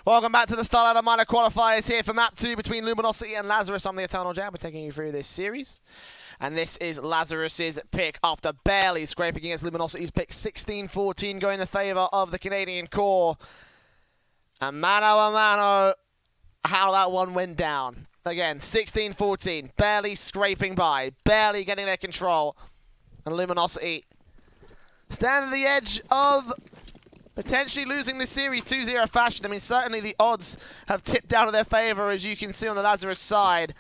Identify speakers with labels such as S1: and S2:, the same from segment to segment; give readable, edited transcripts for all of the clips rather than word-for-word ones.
S1: Welcome back to the Starladder minor qualifiers here for map 2 between Lumiosity and Lazarus. I'm the Eternal Jab. We're taking you through this series. And this is Lazarus's pick after barely scraping against Lumiosity's pick. 16-14 going in favour of the Canadian core. And mano a mano, how that one went down. Again, 16-14, barely scraping by, barely getting their control. And Lumiosity stand at the edge of potentially losing this series 2-0 fashion. I mean, certainly the odds have tipped down to their favour, as you can see on the Lazarus side.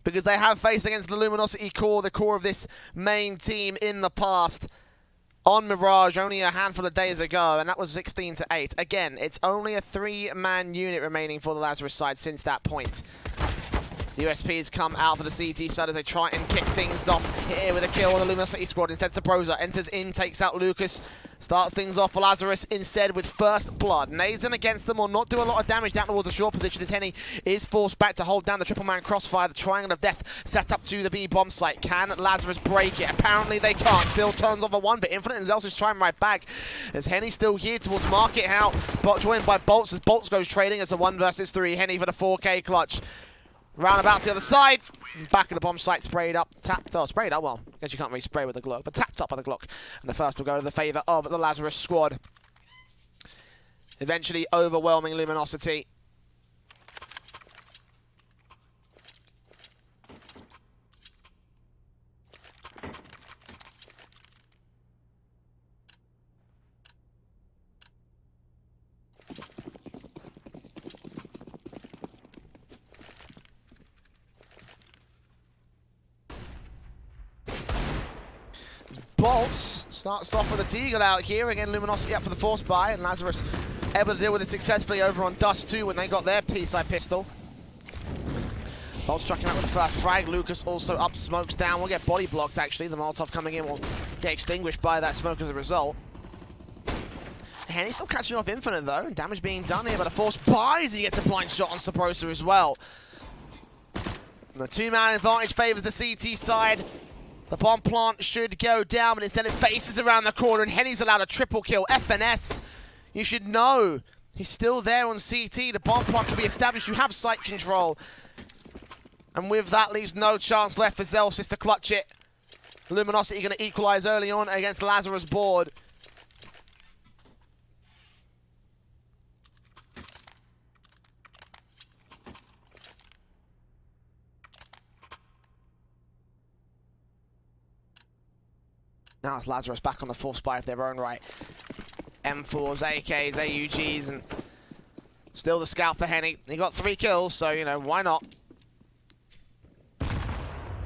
S1: Because they have faced against the Lumiosity core, the core of this main team in the past. On Mirage only a handful of days ago, and that was 16-8. Again, it's only a 3-man unit remaining for the Lazarus side since that point. The USPs come out for the CT side as they try and kick things off here with a kill on the Lumiosity squad. Instead, Sabrosa enters in, takes out Lucas, starts things off for Lazarus instead with first blood. Nades in against them will not do a lot of damage down towards the short position as Henny is forced back to hold down the triple man crossfire. The triangle of death set up to the B bomb site. Can Lazarus break it? Apparently they can't. Still turns off a one, but Infinite and Zelsus is trying right back as Henny still here towards Market House, but joined by Bolts as Bolts goes trading as a 1 versus 3. Henny for the 4K clutch. Roundabout to the other side. Back of the bomb site, sprayed up, tapped. Oh, sprayed up. Well, I guess you can't really spray with the Glock, but tapped up by the Glock. And the first will go to the favour of the Lazarus squad. Eventually overwhelming Lumiosity. Bolts starts off with a Deagle out here. Again, Lumiosity up for the force buy, and Lazarus able to deal with it successfully over on Dust 2 when they got their P-side pistol. Bolts trucking out with the first frag. Lucas also up, smokes down. We'll get body blocked actually. The Molotov coming in will get extinguished by that smoke as a result. Henny's still catching off Infinite though, and damage being done here by the force buys. He gets a blind shot on Sabrosa as well. And the 2-man advantage favours the CT side. The bomb plant should go down, but instead it faces around the corner, and Henny's allowed a triple kill. FNS, you should know, he's still there on CT. The bomb plant can be established. You have site control. And with that, leaves no chance left for Zelsus to clutch it. Lumiosity going to equalize early on against Lazarus board. Now it's Lazarus back on the force buy of their own right. M4s, AKs, AUGs, and still the scout for Henny. He got 3 kills, so, you know, why not?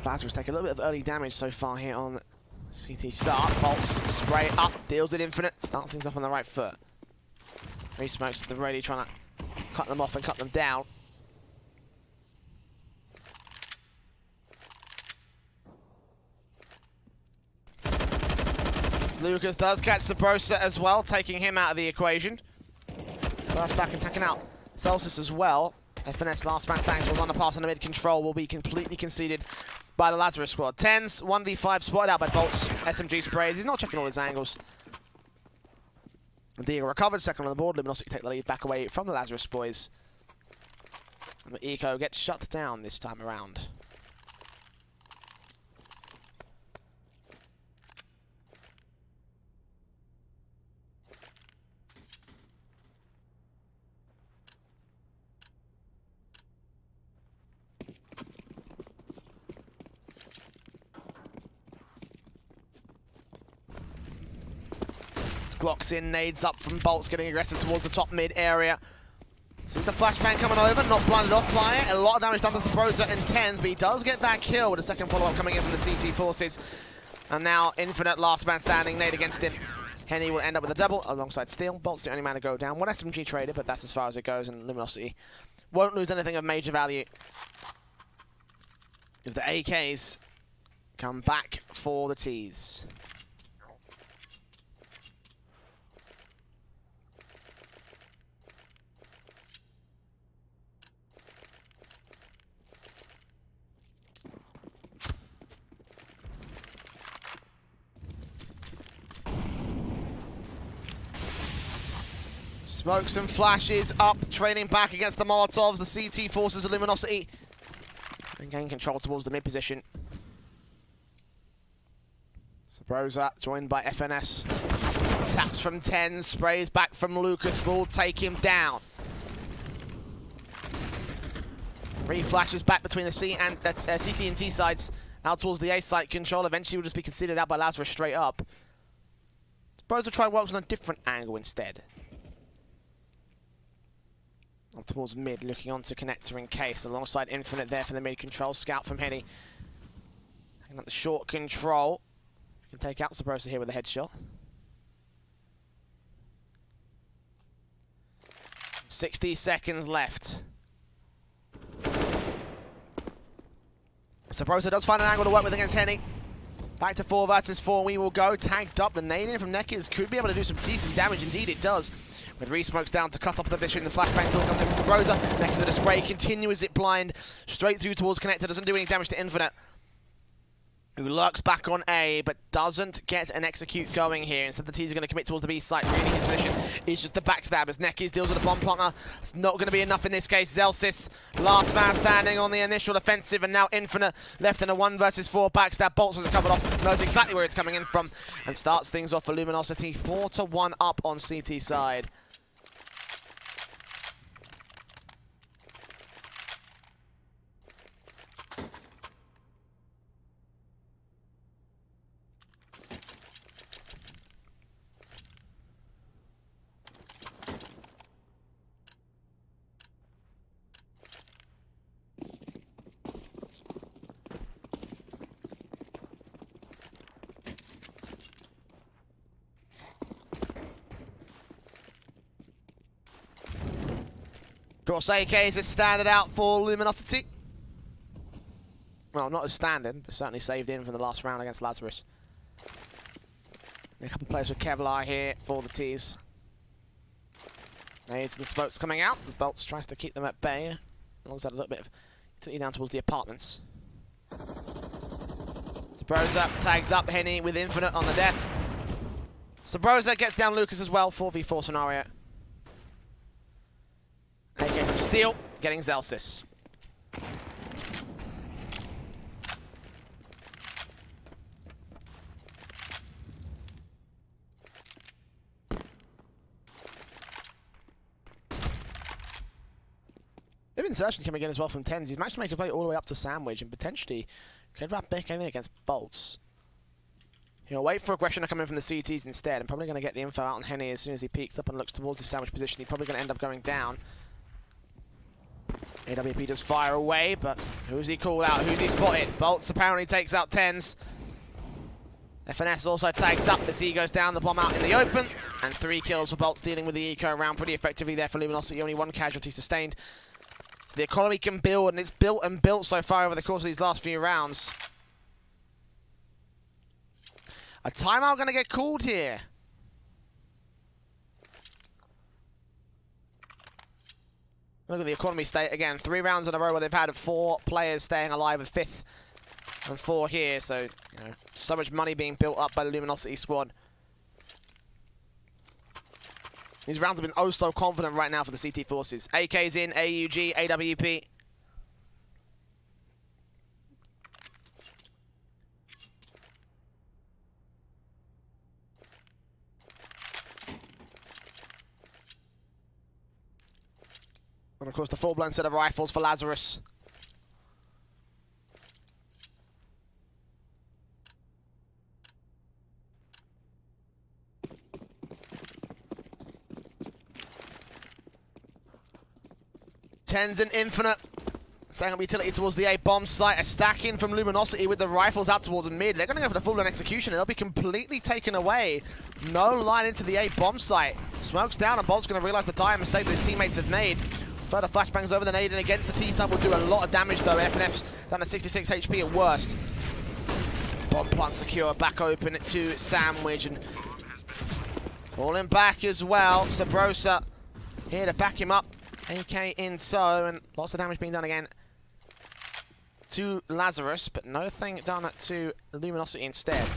S1: Lazarus take a little bit of early damage so far here on CT start. Bolts, spray up, deals with Infinite, starts things off on the right foot. Three smokes to the ready, trying to cut them off and cut them down. Lucas does catch Sabrosa as well, taking him out of the equation. First back and taking out Celsius as well. FNS last man standing was on the pass on the mid. Control will be completely conceded by the Lazarus squad. 10s, 1v5 spotted out by Bolts. SMG sprays. He's not checking all his angles. Deagle recovered, second on the board. Lumiosity take the lead back away from the Lazarus boys. And the Eco gets shut down this time around. Glocks in, nades up from Bolts, getting aggressive towards the top mid area. See the flashbang coming over, not blinded off by it. A lot of damage done to Sabrosa in 10s, but he does get that kill with a second follow-up coming in from the CT forces. And now Infinite, last man standing, nade against him. Henny will end up with a double alongside Steel. Bolt's the only man to go down. One SMG traded, but that's as far as it goes, and Lumiosity won't lose anything of major value. If the AKs come back for the tees. Smokes and flashes up, training back against the Molotovs. The CT forces the Luminosity and gain control towards the mid position. Sabrosa joined by FNS. Taps from 10, sprays back from Lucas, will take him down. Three flashes back between the CT and T sides, out towards the A site. Control eventually will just be conceded out by Lazarus straight up. Sabrosa try works on a different angle instead. Up towards mid, looking onto connector and case, alongside Infinite there for the mid control. Scout from Henny. Taking up the short control. Can take out Sabrosa here with a headshot. 60 seconds left. Sabrosa does find an angle to work with against Henny. Back to 4 versus 4, we will go. Tagged up, the nade in from Neckers could be able to do some decent damage, indeed it does. With Re-Smokes down to cut off the vision, the flashbang still comes in from Sabrosa. Neckers with a spray, continues it blind, straight through towards connector, doesn't do any damage to Infinite, who lurks back on A, but doesn't get an execute going here. Instead, the T's are going to commit towards the B site. Really, his position is just the backstab as Neckers deals with a bomb planter. It's not going to be enough in this case. Zelsis, last man standing on the initial offensive, and now Infinite left in a 1 versus 4 backstab. Bolts has covered off, knows exactly where it's coming in from, and starts things off for Luminosity. 4-1 up on CT side. Of course, AKs is standard out for Luminosity. Well, not as standing, but certainly saved in from the last round against Lazarus. A couple of players with Kevlar here for the T's. Aids the Smokes coming out. The Bolts tries to keep them at bay. Alongside a little bit of down towards the apartments. Sabrosa tagged up Henny with Infinite on the death. Sabrosa gets down Lucas as well, 4v4 scenario. AK from Steel, getting Zelsis. They've been searching coming in as well from 10s. He's managed to make a play all the way up to Sandwich and potentially could wrap back anything against Bolts. He'll wait for aggression to come in from the CTs instead, and probably going to get the info out on Henny as soon as he peeks up and looks towards the Sandwich position. He's probably going to end up going down. AWP does fire away, but who's he called out? Who's he spotted? Bolts apparently takes out 10s. FNS also tagged up as he goes down, the bomb out in the open. And 3 kills for Bolts, dealing with the eco round pretty effectively there for Luminosity. Only 1 casualty sustained. So the economy can build, and it's built and built so far over the course of these last few rounds. A timeout going to get called here. Look at the economy state again. 3 rounds in a row where they've had 4 players staying alive, a 5th and 4 here. So, you know, so much money being built up by the Luminosity squad. These rounds have been oh so confident right now for the CT forces. AK's in, AUG, AWP. And of course the full-blown set of rifles for Lazarus. Tens and Infinite. Staying up utility towards the A bomb site. A stack in from Luminosity with the rifles out towards mid. They're going to go for the full-blown execution and they'll be completely taken away. No line into the A bomb site. Smokes down and Bolt's going to realize the dire mistake that his teammates have made. Further flashbangs over the nade and against the T-side will do a lot of damage though. FNF's down to 66 HP at worst. Bomb plant secure, back open to Sandwich and falling back as well. Sabrosa here to back him up. AK in tow and lots of damage being done again to Lazarus, but nothing done to Luminosity instead.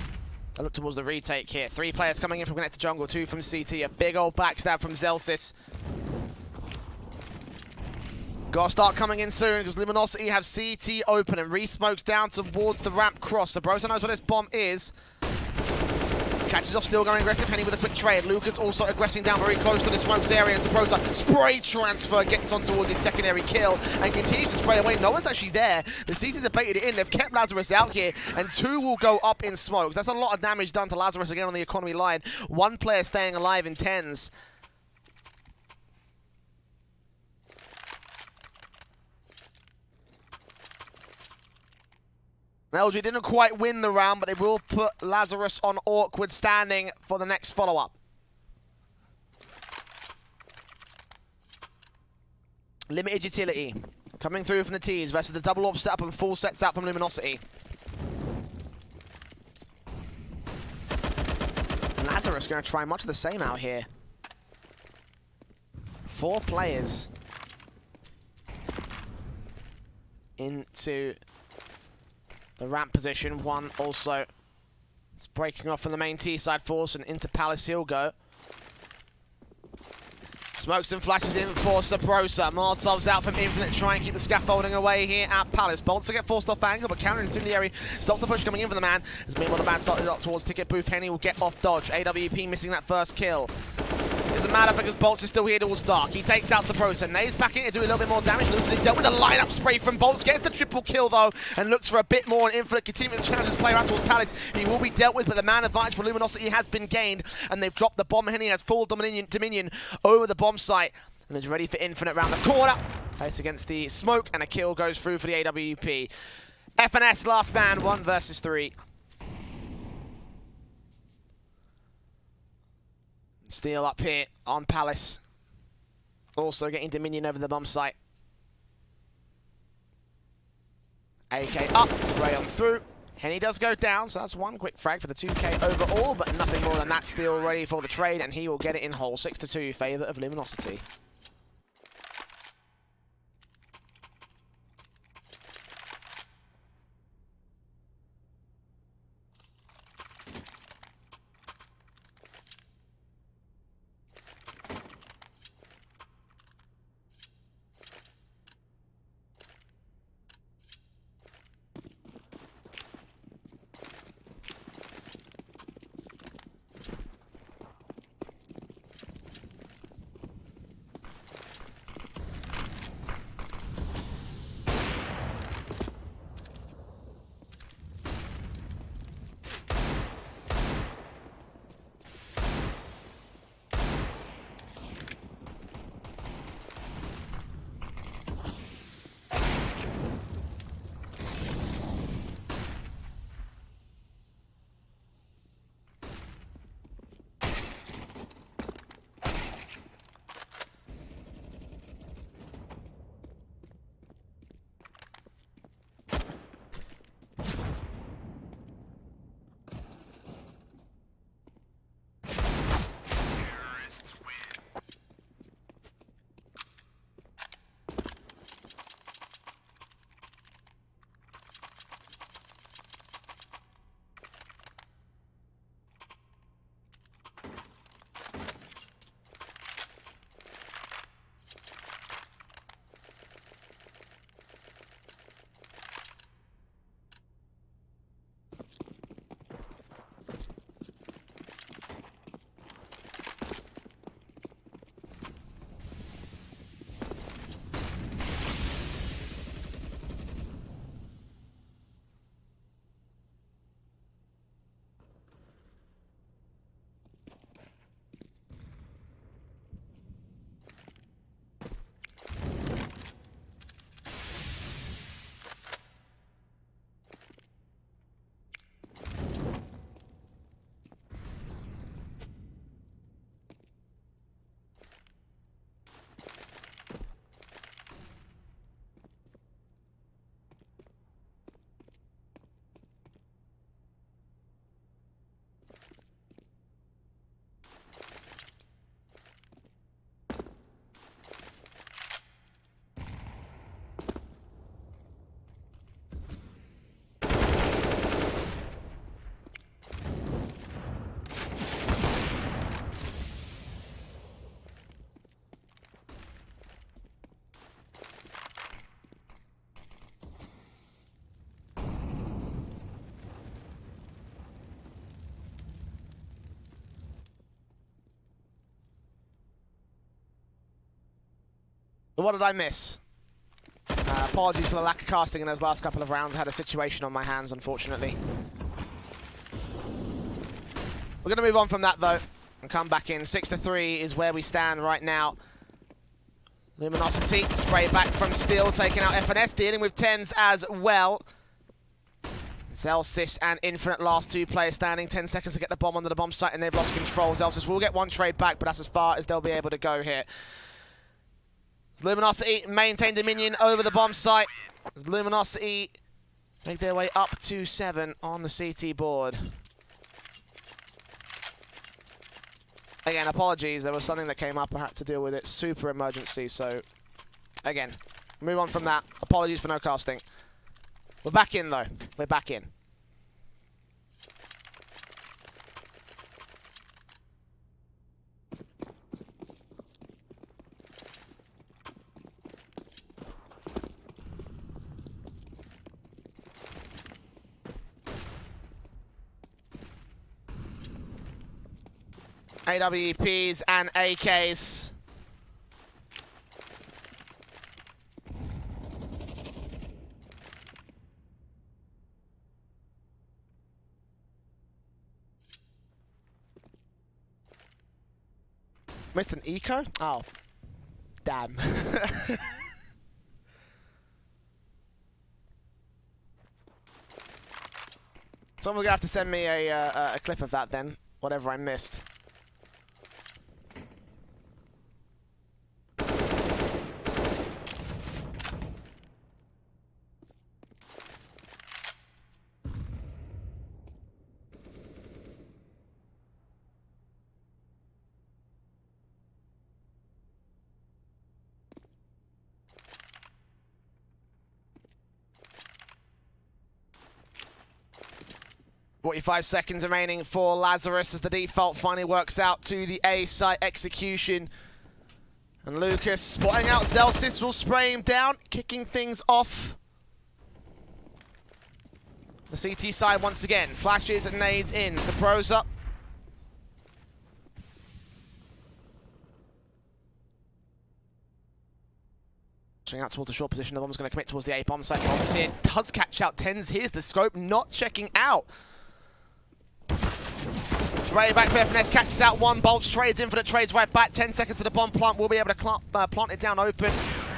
S1: I look towards the retake here. 3 players coming in from Connected Jungle, 2 from CT. A big old backstab from Zelsis. Gotta start coming in soon because Lumiosity have CT open and re-smokes down towards the ramp cross. So Brosa knows where this bomb is. Catches off, still going aggressive. Henny with a quick trade. Lucas also aggressing down very close to the smokes area. And Sabrosa spray transfer gets on towards his secondary kill and continues to spray away. No one's actually there. The CTs have baited it in. They've kept Lazarus out here, and 2 will go up in smokes. That's a lot of damage done to Lazarus again on the economy line. 1 player staying alive in 10s. LG didn't quite win the round, but they will put Lazarus on awkward standing for the next follow-up. Limited utility coming through from the T's versus the double orb setup and full sets out from Lumiosity. Lazarus going to try much of the same out here. 4 players into the ramp position. 1 also is breaking off from the main T side force and into Palace he'll go. Smokes and flashes in for Sabrosa. Molotov's out from Infinite, try and keep the scaffolding away here at Palace. Bolts to get forced off angle, but counter incendiary stops the push coming in for the man. As meanwhile the man spotted up towards Ticket Booth. Henny will get off dodge. AWP missing that first kill. Doesn't matter because Bolts is still here towards Dark. He takes out Sabrosa. Nade's back in to do a little bit more damage. Lucas is dealt with a lineup spray from Bolts. Gets the triple kill though and looks for a bit more. And Infinite continuing to challenge his player out towards Palace. He will be dealt with, but the man advantage for Lumiosity has been gained and they've dropped the bomb. Henny has full dominion over the bomb site and is ready for Infinite round the corner. Place against the smoke and a kill goes through for the AWP. FNS last man, 1 versus 3. Steal up here on Palace. Also getting Dominion over the bomb site. AK up, spray on through. Henny does go down, so that's 1 quick frag for the 2K overall, but nothing more than that. Still ready for the trade, and he will get it in whole. 6-2 favour of Lumiosity. What did I miss? Apologies for the lack of casting in those last couple of rounds. I had a situation on my hands, unfortunately. We're going to move on from that, though, and come back in. 6-3 is where we stand right now. Lumiosity, spray back from Steel, taking out FNS, dealing with 10s as well. Zelsis and Infinite, last two players standing. 10 seconds to get the bomb onto the bomb site, and they've lost control. Zelsis will get one trade back, but that's as far as they'll be able to go here. Lumiosity maintain dominion over the bomb site. As Lumiosity make their way up to 7 on the CT board. Again, apologies, there was something that came up, I had to deal with it. Super emergency, so again, move on from that. Apologies for no casting. We're back in, though. We're back in. AWPs and AKs. Missed an eco? Oh. Damn. Someone's gonna have to send me a clip of that then, whatever I missed. .45 seconds remaining for Lazarus as the default finally works out to the A site execution. And Lucas spotting out Zelsis will spray him down, kicking things off. The CT side once again, flashes and nades in. Pro's up. Out towards the short position, the bomb's going to commit towards the A bomb site. Obviously, it does catch out 10s. Here's the scope, not checking out. Spray back for FNS, catches out one, bolts, trades, Infinite trades right back. 10 seconds to the bomb plant, will be able to plant it down open.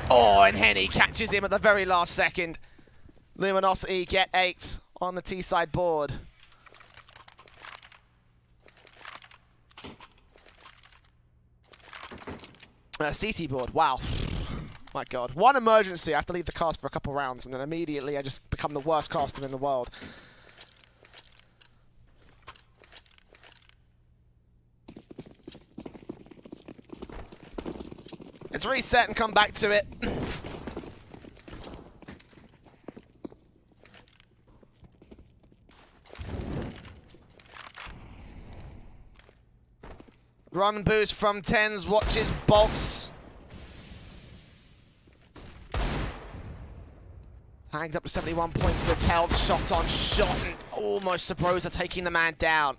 S1: Oh, and Henny catches him at the very last second. Lumiosity get 8 on the T side board. CT board, wow. My God. One emergency, I have to leave the cast for a couple rounds, and then immediately I just become the worst caster in the world. Let's reset and come back to it. Run boost from 10s, watches bolts. Hanged up to 71 points of health, shot on shot, and almost Sabrosa taking the man down.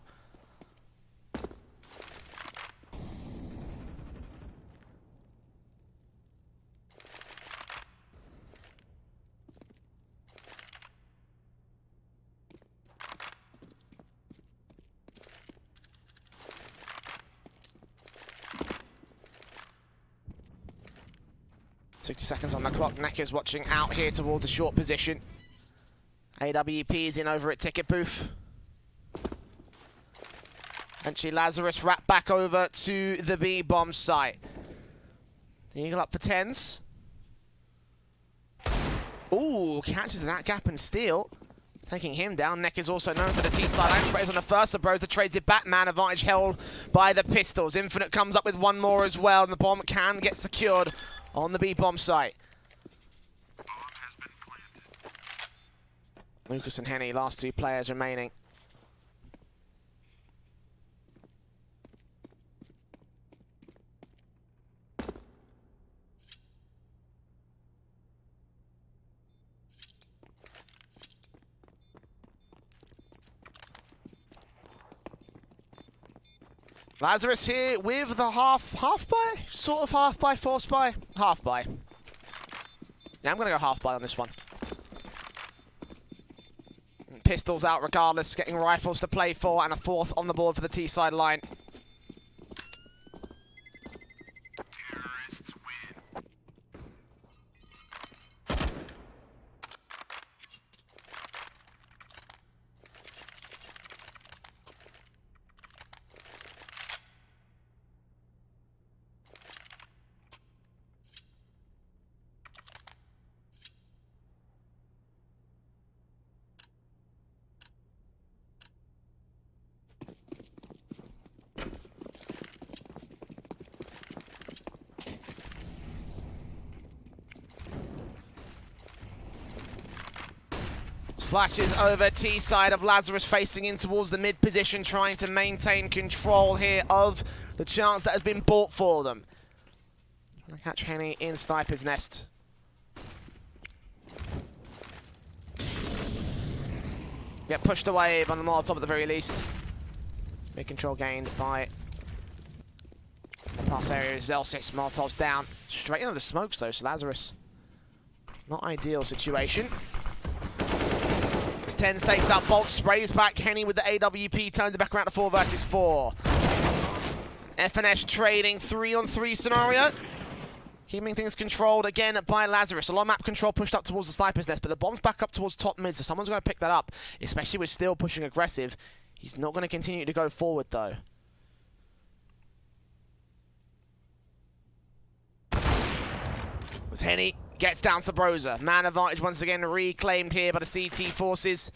S1: .60 seconds on the clock. Necker's watching out here toward the short position. AWP's in over at ticket booth. Eventually Lazarus wrapped back over to the B bomb site. The Eagle up for 10s. Ooh, catches that gap and steal. Taking him down. Necker's also known for the T side. Ansprays on the first. Sabrosa trades it back. Man advantage held by the pistols. Infinite comes up with one more as well, and the bomb can get secured on the B bomb site. Lucas and Henny, last two players remaining. Lazarus here with the half buy? Sort of half buy, force buy? Half buy. Yeah, I'm going to go half buy on this one. Pistols out regardless, getting rifles to play for, and a fourth on the board for the T-side line. Flashes over T-side of Lazarus facing in towards the mid position, trying to maintain control here of the chance that has been bought for them. Trying to catch Henny in Sniper's Nest. Get pushed away by the Molotov at the very least. Big control gained by the pass area. Zelsis, Molotov's down. Straight into the smokes though, so Lazarus. Not ideal situation. Tens takes out Bolt, sprays back Henny with the AWP, turns it back around to 4 versus 4. FNS trading 3-on-3 scenario. Keeping things controlled again by Lazarus. A lot of map control pushed up towards the Sniper's Nest, but the bomb's back up towards top mid, so someone's going to pick that up, especially with Steel pushing aggressive. He's not going to continue to go forward though. As Henny gets down Sabrosa. Man advantage once again reclaimed here by the CT forces.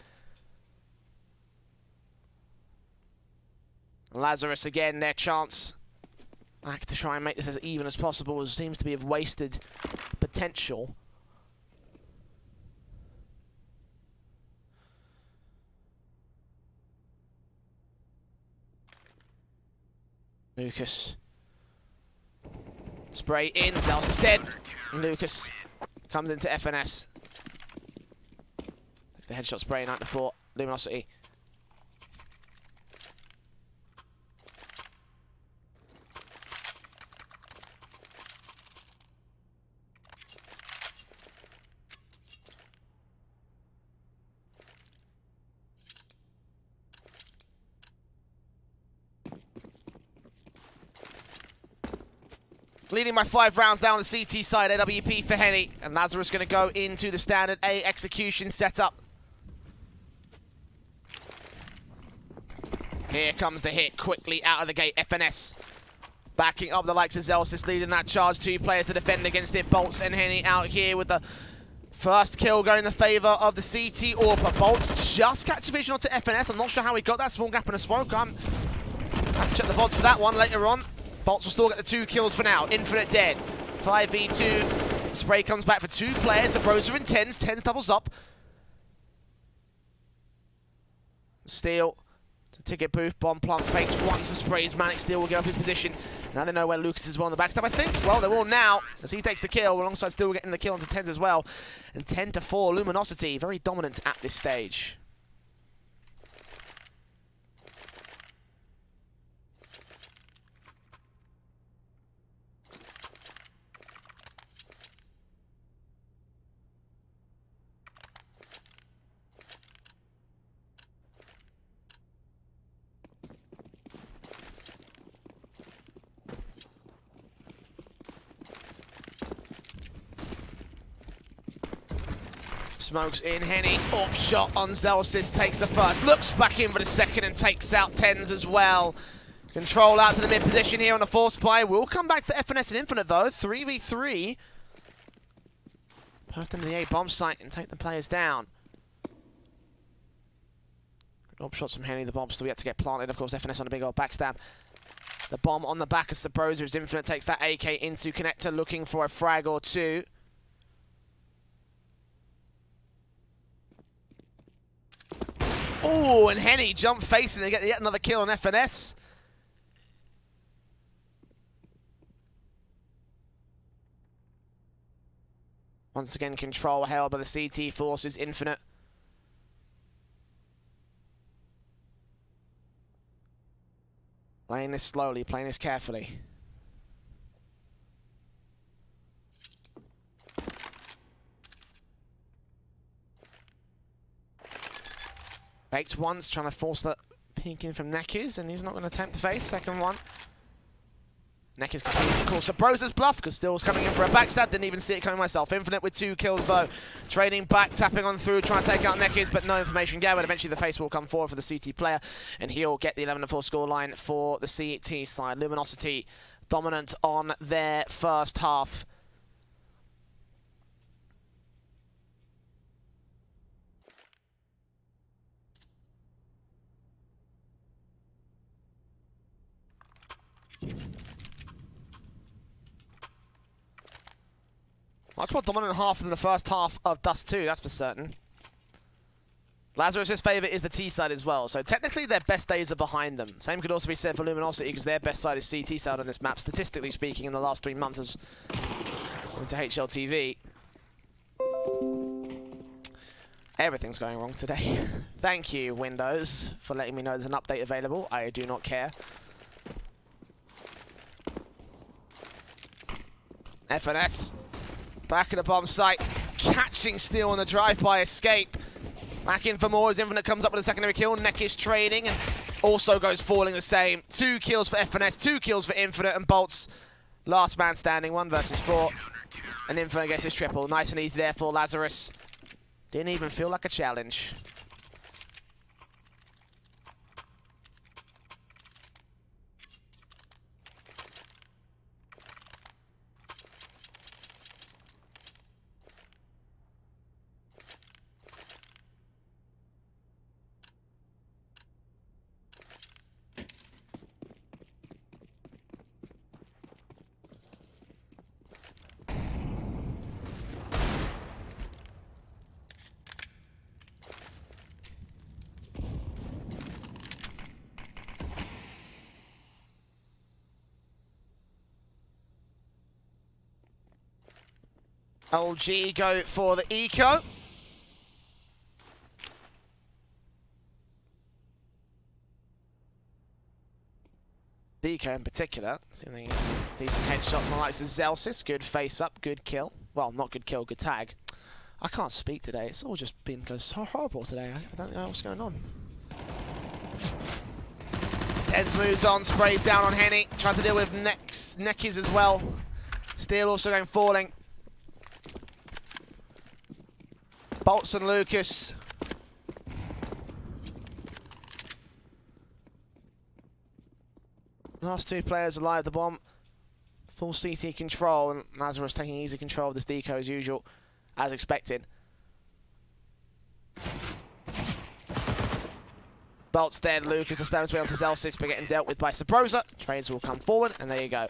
S1: Lazarus again, their chance back to try and make this as even as possible, as seems to be of wasted potential. Lucas. Spray in, Zels is dead. Lucas comes into FNS. Takes the headshot spray, 94, Lumiosity. Leading by 5 rounds down the CT side, AWP for Henny. And Lazarus going to go into the standard A execution setup. Here comes the hit quickly out of the gate. FNS backing up the likes of Zelsis, leading that charge. 2 players to defend against it. Bolts and Henny out here with the first kill going in the favour of the CT AWP. Bolts just catch a vision onto FNS. I'm not sure how he got that small gap in a smoke. Have to check the VODs for that one later on. Bolts will still get the 2 kills for now. Infinite dead. 5v2. Spray comes back for 2 players. The pros are in 10s. 10s doubles up. Steel to ticket booth. Bomb plant fakes once the sprays. Manic Steel will get up his position. Now they know where Lucas is well on the backstab, I think. Well, they will now, as he takes the kill, alongside Steel getting the kill onto 10s as well. And 10-4. Lumiosity, very dominant at this stage. Smokes in, Henny, up shot on Zelsis, takes the first, looks back in for the second and takes out 10s as well. Control out to the mid position here on the force buy. Will come back for FNS and Infinite though, 3v3. Pass them to the A bomb site and take the players down. Up shots from Henny, the bomb still yet to get planted. Of course, FNS on a big old backstab. The bomb on the back of Sabrosa as Infinite takes that AK into connector, looking for a frag or 2. Oh, and Henny jump facing to get yet another kill on FNS. Once again, control held by the CT forces. Infinite. Playing this slowly, playing this carefully. Baked once, trying to force that peek in from Nekiz, and he's not going to attempt the face. Second one. Nekiz continues to call Sabrosa's bluff, because Still's coming in for a backstab. Didn't even see it coming myself. Infinite with 2 kills, though. Trading back, tapping on through, trying to take out Nekiz, but no information gathered. Eventually, the face will come forward for the CT player, and he'll get the 11-4 scoreline for the CT side. Luminosity dominant on their first half. Much more dominant half than the first half of Dust 2, that's for certain. Lazarus' favourite is the T side as well, so technically their best days are behind them. Same could also be said for Luminosity, because their best side is CT side on this map, statistically speaking, in the last 3 months as into HLTV. Everything's going wrong today. Thank you, Windows, for letting me know there's an update available. I do not care. FNS. Back at the bomb site, catching Steel on the drive-by escape. Back in for more as Infinite comes up with a secondary kill. Nekiz trading and also goes falling the same. 2 kills for FNS, 2 kills for Infinite, and Bolt's last man standing, 1 versus 4. And Infinite gets his triple. Nice and easy there for Lazarus. Didn't even feel like a challenge. LG go for the eco. The eco in particular. See if they get some decent headshots on the likes of Zelsis. Good face up, good kill. Well, not good kill, good tag. I can't speak today. It's all just been so horrible today. I don't know what's going on. Ends moves on, sprayed down on Henny. Trying to deal with Nekiz as well. Steel also going falling. Bolts and Lucas. Last 2 players alive. The bomb. Full CT control, and Lazarus taking easy control of this deco as usual, as expected. Bolt's dead. Lucas has spammed his way onto Zelsis, but getting dealt with by Sabrosa. Trades will come forward, and there you go.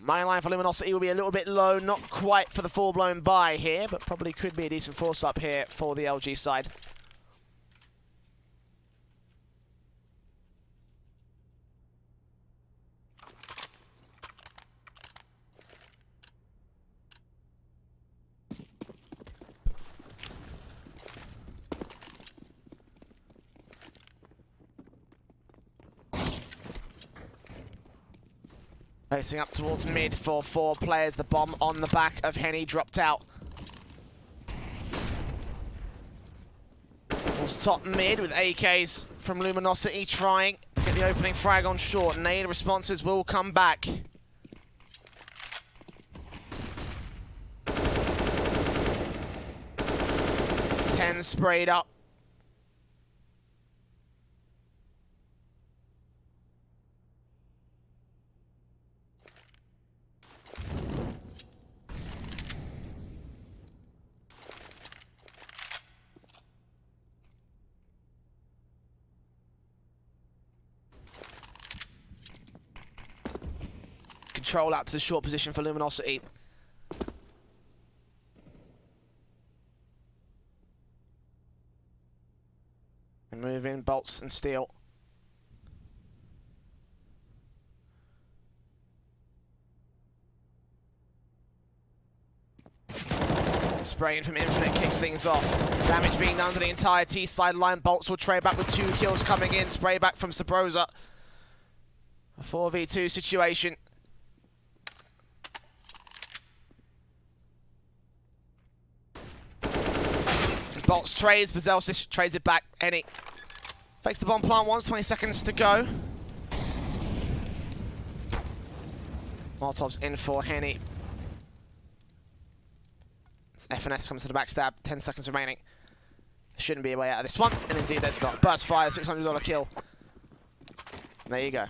S1: My line for Luminosity will be a little bit low, not quite for the full-blown buy here, but probably could be a decent force up here for the LG side. Facing up towards mid for 4 players. The bomb on the back of Henny dropped out. Was top mid with AKs from Luminosity trying to get the opening frag on short. Nade responses will come back. Ten sprayed up. Control out to the short position for Luminosity. And move in Bolts and Steel. Spraying from Infinite kicks things off. Damage being done to the entire T side line. Bolts will trade back with 2 kills coming in. Spray back from Sabrosa. A 4v2 situation. Bolts trades, but Lazarus trades it back. Henny fakes the bomb plant once, 20 seconds to go. Molotov's in for Henny. FNS comes to the backstab, 10 seconds remaining. Shouldn't be a way out of this one, and indeed there's not. Burst fire, $600 kill. There you go.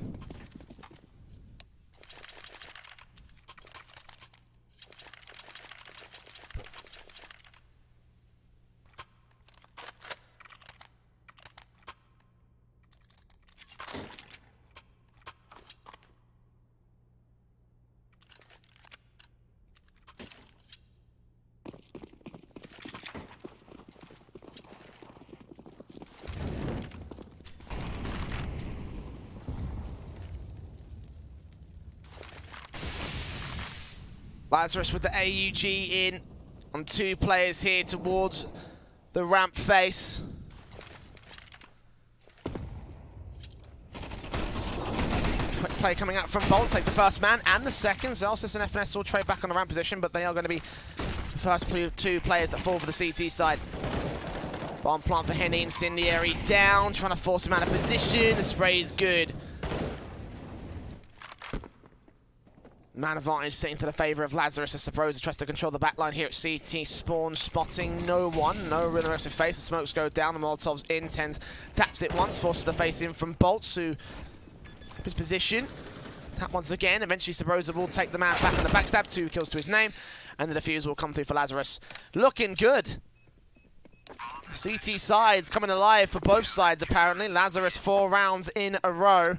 S1: Lazarus with the AUG in on 2 players here towards the ramp face. Quick play coming out from Bolts, take the first man and the second. Lazarus and FNS will trade back on the ramp position, but they are going to be the first 2 players that fall for the CT side. Bomb plant for Henny, Incendiary down, trying to force him out of position. The spray is good. Man advantage sitting to the favour of Lazarus as Sabrosa tries to control the backline here at CT. Spawn spotting no one. No real aggressive face. The smokes go down. The Molotov's in. Tens taps it once. Forces the face in from Bolts, who his position. Tap once again. Eventually Sabrosa will take the man back on the backstab. 2 kills to his name. And the defuse will come through for Lazarus. Looking good. CT sides coming alive for both sides apparently. Lazarus 4 rounds in a row.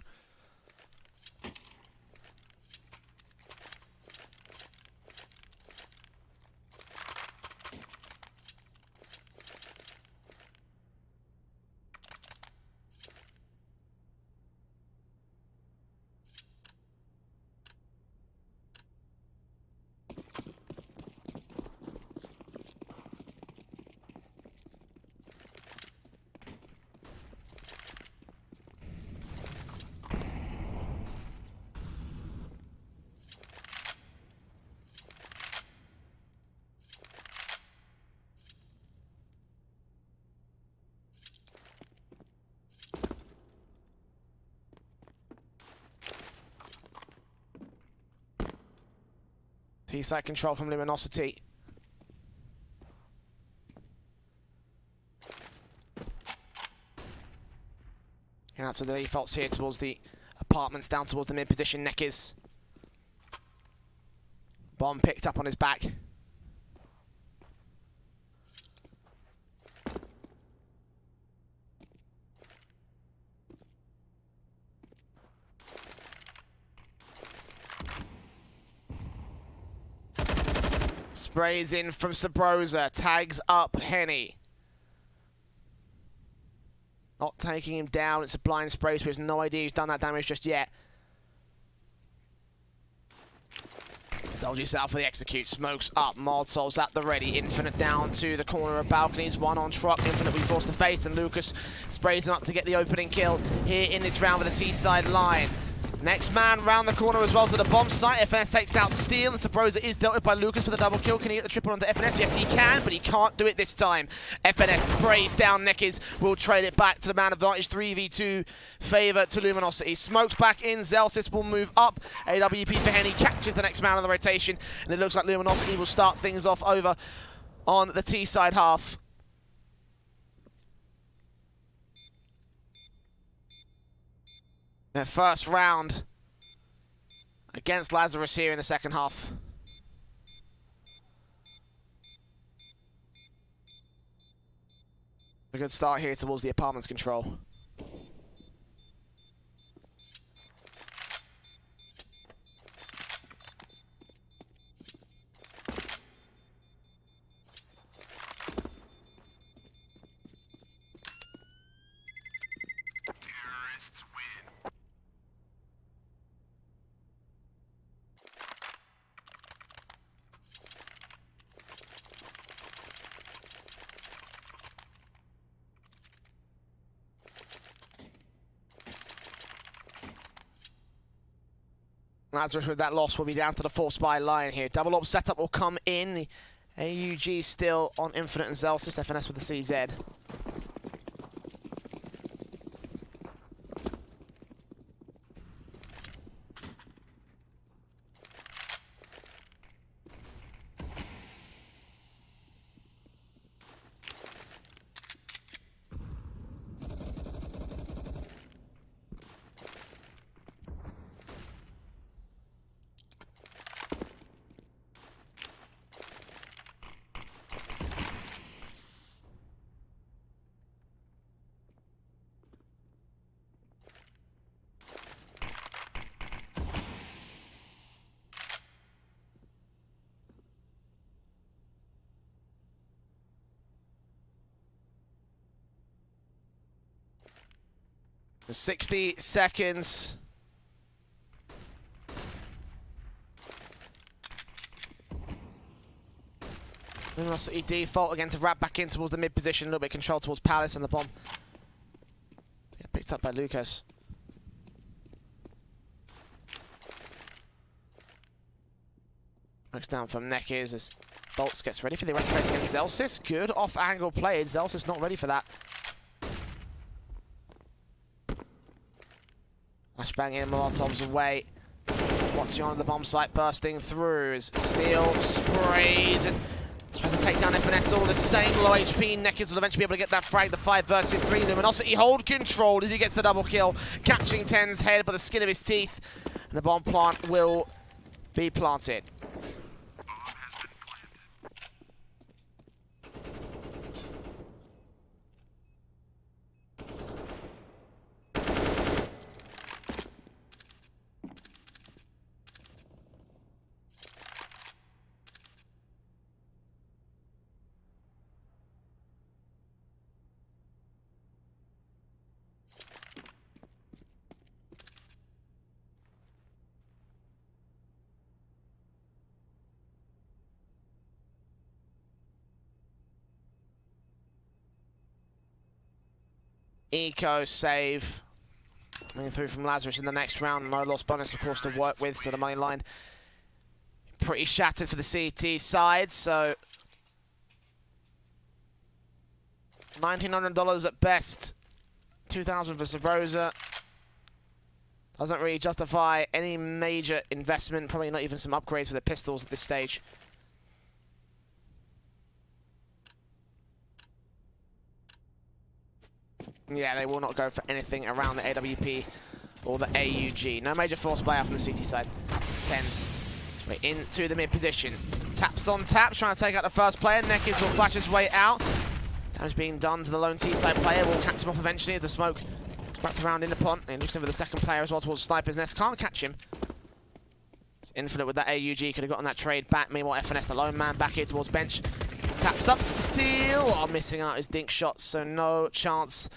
S1: T-side control from Lumiosity. And that's where the defaults here towards the apartments, down towards the mid position. Neckers. Bomb picked up on his back. Sprays in from Sabrosa, tags up Henny. Not taking him down, it's a blind spray, so he has no idea he's done that damage just yet. Soldiers out for the execute, smokes up, Molotov's at the ready, Infinite down to the corner of balconies, 1 on truck, Infinite we force to face, and Lucas sprays him up to get the opening kill here in this round with the T-side line. Next man round the corner as well to the bomb site. FNS takes down Steel, and Sabrosa is dealt with by Lucas for the double kill. Can he get the triple onto FNS? Yes, he can, but he can't do it this time. FNS sprays down Neckers, will trade it back to the man advantage. 3v2 favour to Lumiosity. Smokes back in, Zelsis will move up. AWP for Henny catches the next man on the rotation, and it looks like Lumiosity will start things off over on the T-side half. Their first round against Lazarus here in the second half. A good start here towards the apartment's control. Lazarus with that loss will be down to the 4 spy line here. Double up setup will come in. The AUG still on Infinite and Zelsis, FNS with the CZ. For 60 seconds. Lumiosity default again to wrap back in towards the mid position, a little bit of control towards Palace and the bomb. Yeah, picked up by Lucas. Looks down from Nekiz as Bolts gets ready for the arrest phase against Zelsis. Good off-angle play. Zelsis not ready for that. Flashbang in, Molotov's away. Watching on the bomb site, bursting through as Steel sprays and tries to take down FNS all the same. Low HP, Nekiz will eventually be able to get that frag. The 5 versus 3. Lumiosity hold controlled as he gets the double kill, catching Ten's head by the skin of his teeth. And the bomb plant will be planted. Eco save. Coming through from Lazarus in the next round. No loss bonus, of course, to work with, so the money line pretty shattered for the CT side, so $1,900 at best. $2,000 for Sabrosa. Doesn't really justify any major investment, probably not even some upgrades for the pistols at this stage. Yeah, they will not go for anything around the AWP or the AUG. No major force buyout from the CT side. Tens straight into the mid position. Taps on tap, trying to take out the first player. Nekiz will flash his way out. Damage being done to the lone T-side player. Will catch him off eventually as the smoke wrapped around in the pond. And looks in for the second player as well towards Sniper's Nest. Can't catch him. It's Infinite with that AUG. Could have gotten that trade back. Meanwhile, FNS, the lone man, back here towards bench. Taps up, Steel. Oh, missing out his dink shots, so no chance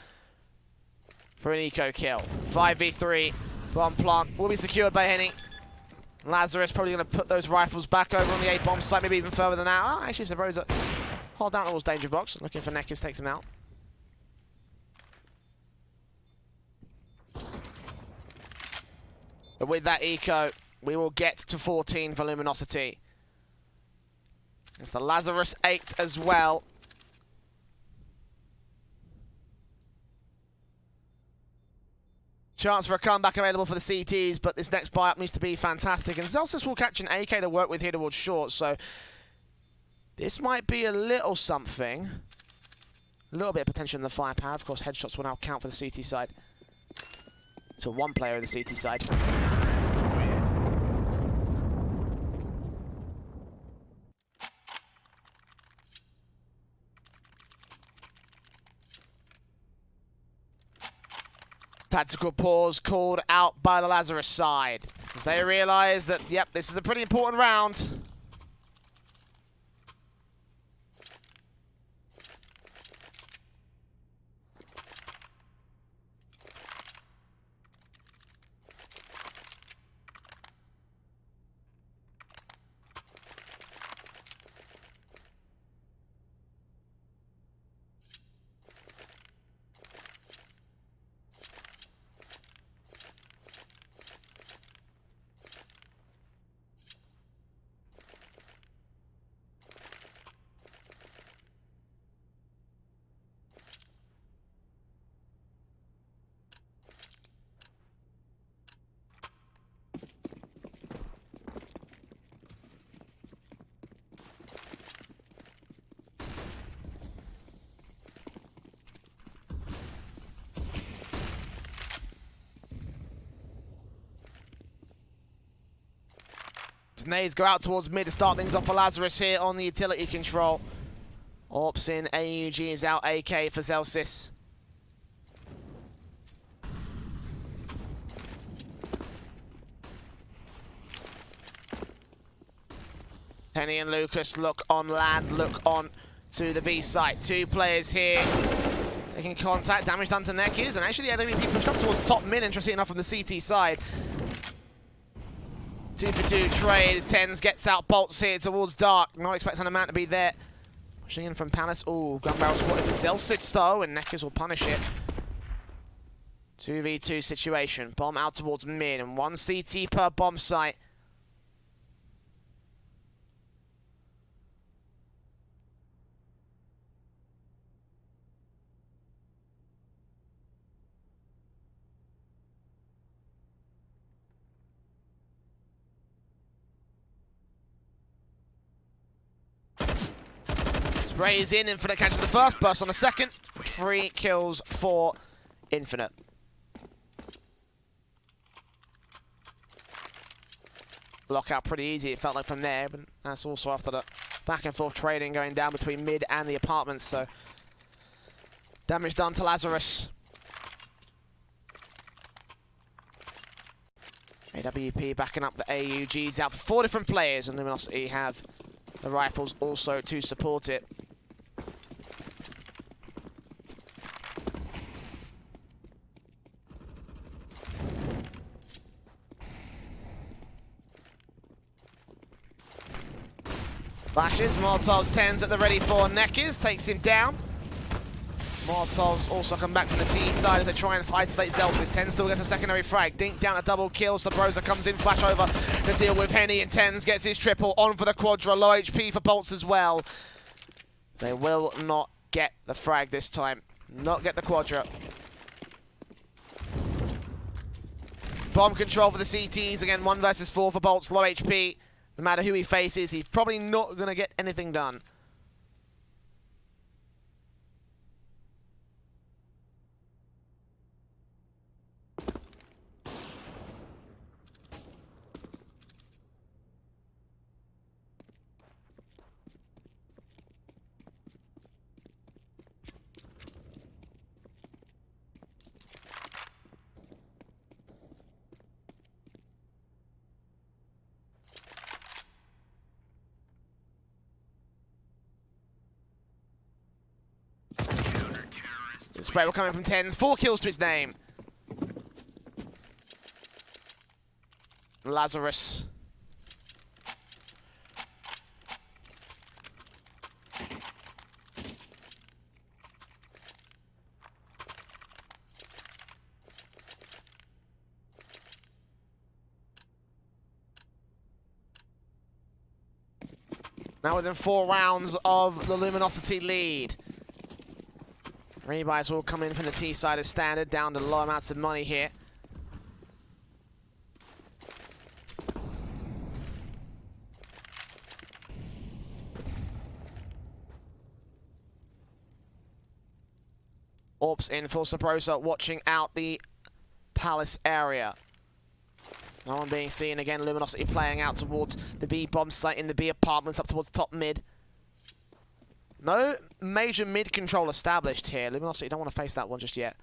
S1: for an eco kill. 5v3. Bomb plant will be secured by Henny. Lazarus probably going to put those rifles back over on the A-bomb site, maybe even further than that. Oh, actually, Sabrosa hold down towards danger box. Looking for Nekiz, takes him out. But with that eco, we will get to 14 for Lumiosity. It's the Lazarus 8 as well. Chance for a comeback available for the CTs, but this next buy-up needs to be fantastic. And Zelsis will catch an AK to work with here towards short, so this might be a little something. A little bit of potential in the firepower. Of course, headshots will now count for the CT side. So one player of the CT side. Tactical pause called out by the Lazarus side, as they realise that, yep, this is a pretty important round. Nades go out towards mid to start things off for Lazarus here on the utility control. Orps in, AUG is out, AK for Zelsis. Henny and Lucas look on land, look on to the B site. Two players here taking contact, damage done to Neckers, and actually the AWP pushed up towards top mid, interesting enough from the CT side. 2 for 2 trade as Tens gets out, bolts here towards Dark. Not expecting a man to be there. Pushing in from Palace. Ooh, gun barrel spotted for Zelsis though, and Neckers will punish it. 2v2 situation. Bomb out towards mid, and 1 CT per bomb site. Sprays in, Infinite catches the first, burst on the second. 3 kills for Infinite. Lockout pretty easy, it felt like from there, but that's also after the back and forth trading going down between mid and the apartments, so damage done to Lazarus. AWP backing up the AUGs out for 4 different players, and Lumiosity have the rifles also to support it. Flashes, Molotovs, Tens at the ready for Neckers, takes him down. Molotovs also come back from the T side as they try and isolate Zelsis. Tens still gets a secondary frag. Dink down a double kill. Sabrosa comes in, flash over to deal with Henny, and Tens gets his triple on for the Quadra. Low HP for bolts as well. They will not get the frag this time. Not get the Quadra. Bomb control for the CTs. Again, 1 versus 4 for bolts. Low HP. No matter who he faces, he's probably not going to get anything done. Spray will come in from Tens. 4 kills to his name. Lazarus. Now within 4 rounds of the Lumiosity lead. Rebuys will come in from the T side as standard, down to low amounts of money here. Orps in for Sabrosa, watching out the Palace area. No one being seen. Again, Lumiosity playing out towards the B bomb site in the B apartments, up towards top mid. No major mid control established here. Lumiosity don't want to face that one just yet.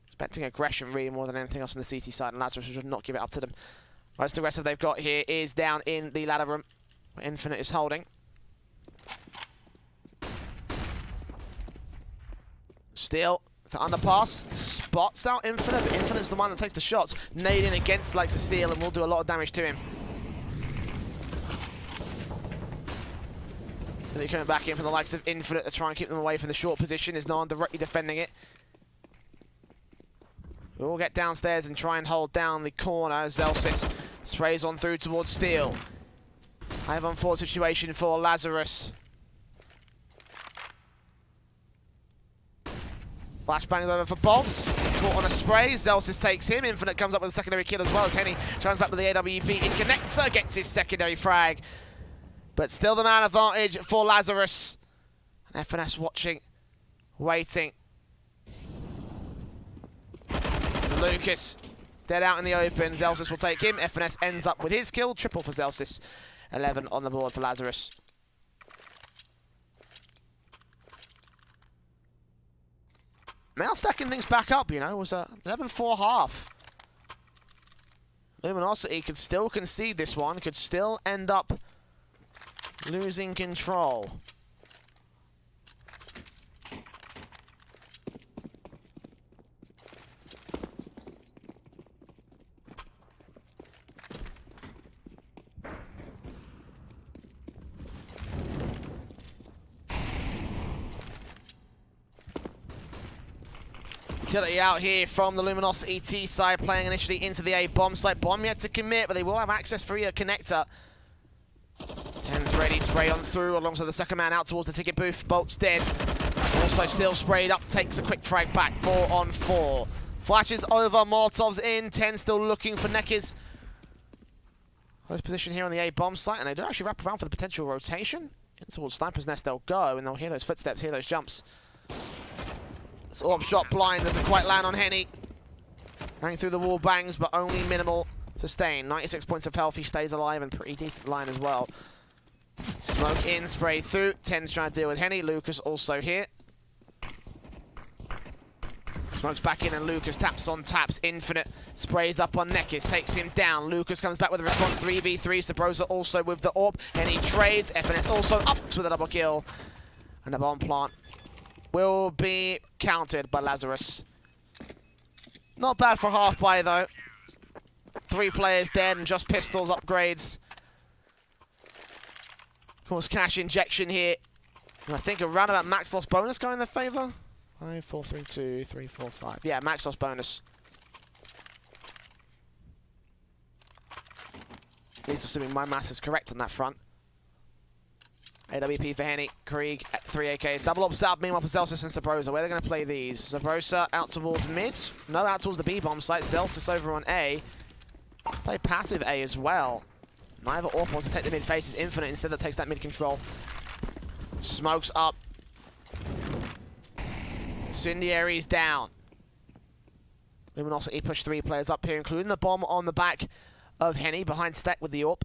S1: Expecting aggression really more than anything else on the CT side, and Lazarus should not give it up to them. Most aggressive they've got here is down in the ladder room, where Infinite is holding. Still, to underpass, spots out Infinite, but Infinite's the one that takes the shots. Nading against likes to steal and will do a lot of damage to him. They're coming back in from the likes of Infinite to try and keep them away from the short position. There's no one directly defending it. We'll get downstairs and try and hold down the corner. Zelsis sprays on through towards Steel. I have unfortunate situation for Lazarus. Flashbang over for Bolts. Caught on a spray. Zelsis takes him. Infinite comes up with a secondary kill as well as Henny turns back with the AWP in connector. Gets his secondary frag. But still the man advantage for Lazarus. And FNS watching, waiting. Lucas Dead out in the open. Zelsis will take him. FNS ends up with his kill. Triple for Zelsis. 11 on the board for Lazarus. Now stacking things back up, you know, it was a 11-4 half. Lumiosity could still concede this one, could still end up losing control. Utility out here from the Lumiosity T side, playing initially into the A bomb site. Bomb yet to commit, but they will have access for a connector. 10's ready, spray on through alongside the second man out towards the ticket booth. Bolt's dead. Also still sprayed up, takes a quick frag back. 4 on 4. Flashes over, Molotov's in. 10 still looking for Nekiz. Close position here on the A bomb site, and they do actually wrap around for the potential rotation. In towards Sniper's Nest they'll go, and they'll hear those footsteps, hear those jumps. This orb shot blind doesn't quite land on Henny. Going through the wall bangs, but only minimal sustain. 96 points of health, he stays alive, and pretty decent line as well. Smoke in, spray through. 10's trying to deal with Henny. Lucas also here. Smokes back in, and Lucas taps on taps. Infinite sprays up on Nekiz, takes him down. Lucas comes back with a response. 3v3. Sabrosa also with the orb. Henny trades. FNS also up with a double kill. And the bomb plant will be counted by Lazarus. Not bad for half by though. 3 players dead and just pistols upgrades. Of course, cash injection here. And I think a roundabout max loss bonus going in their favour. 5, 4, 3, 2, 3, 4, 5. Yeah, max loss bonus. At least assuming my maths is correct on that front. AWP for Henny, Krieg, 3 AKs. Double up south, meanwhile for Zelsis and Sabrosa. Where are they going to play these? Sabrosa out towards mid. No, out towards the B bomb site. Zelsis over on A. Play passive A as well. Neither AWP wants to take the mid face. It's Infinite instead that takes that mid control. Smokes up. Incendiary's down. Lumiosity push 3 players up here, including the bomb on the back of Henny behind stack with the AWP.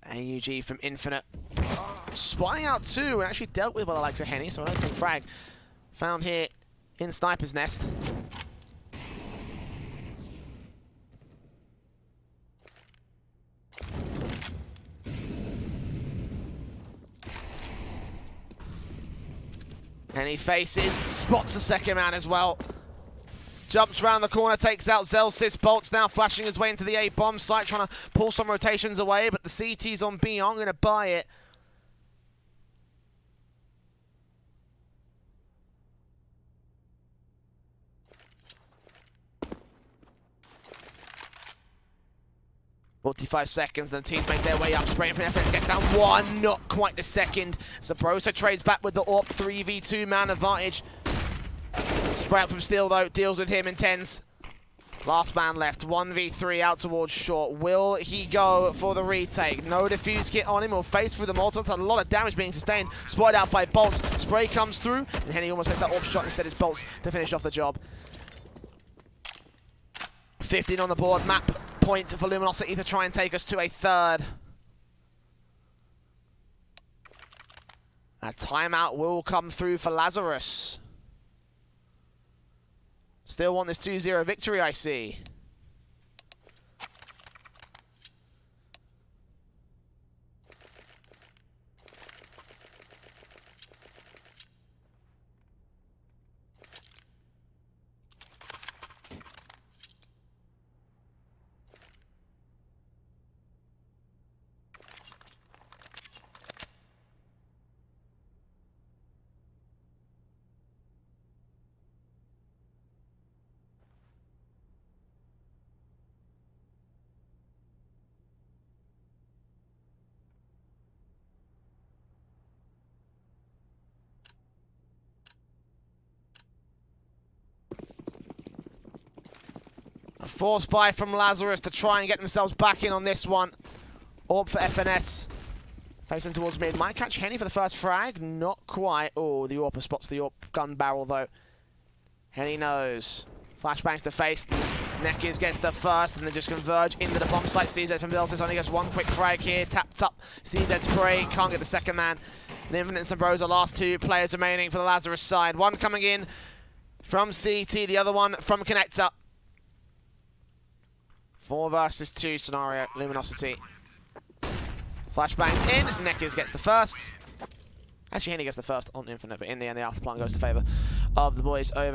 S1: AUG from Infinite. Spying out 2 and actually dealt with by the likes of Henny, so I don't think frag found here in Sniper's Nest. Henny faces, spots the second man as well. Jumps around the corner, takes out Zelsis. Bolt's now flashing his way into the A bomb site, trying to pull some rotations away, but the CT's on B. I'm going to buy it. "45 seconds, then teams make their way up. Spraying from FNS gets down 1, not quite the second. Sabrosa trades back with the AWP, 3v2 man advantage. Spray out from Steel though, deals with him in 10s. Last man left, 1v3 out towards short. Will he go for the retake? No defuse kit on him, will face through the Molotov. That's a lot of damage being sustained. Spotted out by Bolts. Spray comes through, and Henny almost takes that AWP shot. Instead it's Bolts to finish off the job. 15 on the board, map point for Lumiosity to try and take us to a 3rd. A timeout will come through for Lazarus. Still want this 2-0 victory, I see. A force buy from Lazarus to try and get themselves back in on this one. AWP for FNS. Facing towards mid. Might catch Henny for the first frag. Not quite. Oh, the AWP spots the AWP gun barrel though. Henny knows. Flashbangs to face. Nekiz gets the first, and then just converge into the bomb site. CZ from Bilsis only gets one quick frag here. Tapped up. CZ spray. Can't get the second man. The Infinite and Bros are last two players remaining for the Lazarus side. One coming in from CT, the other one from Connector. 4 versus 2 scenario. Lumiosity. Flashbangs in. Nekiz gets the first. Actually, Henny gets the first on Infinite, but in the end, the Alpha Plant goes to favour of the boys over.